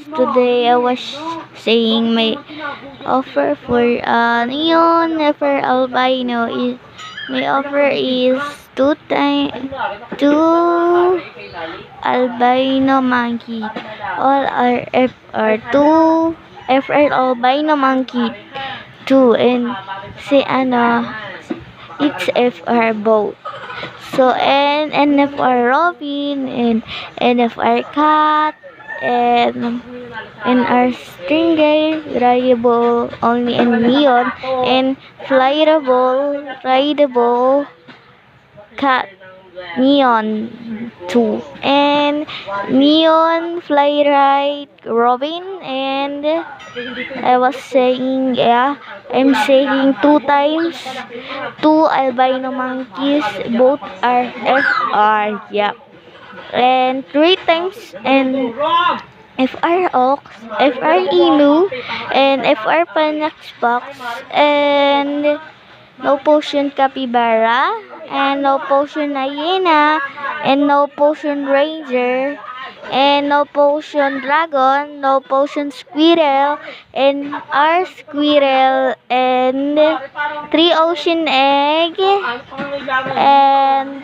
Today I was saying my offer for neon for albino is my offer is two albino monkey. All are FR two FR albino monkey two and si it's FR both. So and NFR Robin and NFR Cat and our stringer rideable only in neon and rideable cat neon 2 and neon fly ride Robin and I was saying I'm saying two times two albino monkeys both are FR and three times and FR Ox, FR Inu, and FR Panax Box, and no potion Capybara, and no potion Hyena, and no potion Ranger, and no potion Dragon, no potion Squirrel, and our Squirrel, and three ocean egg, and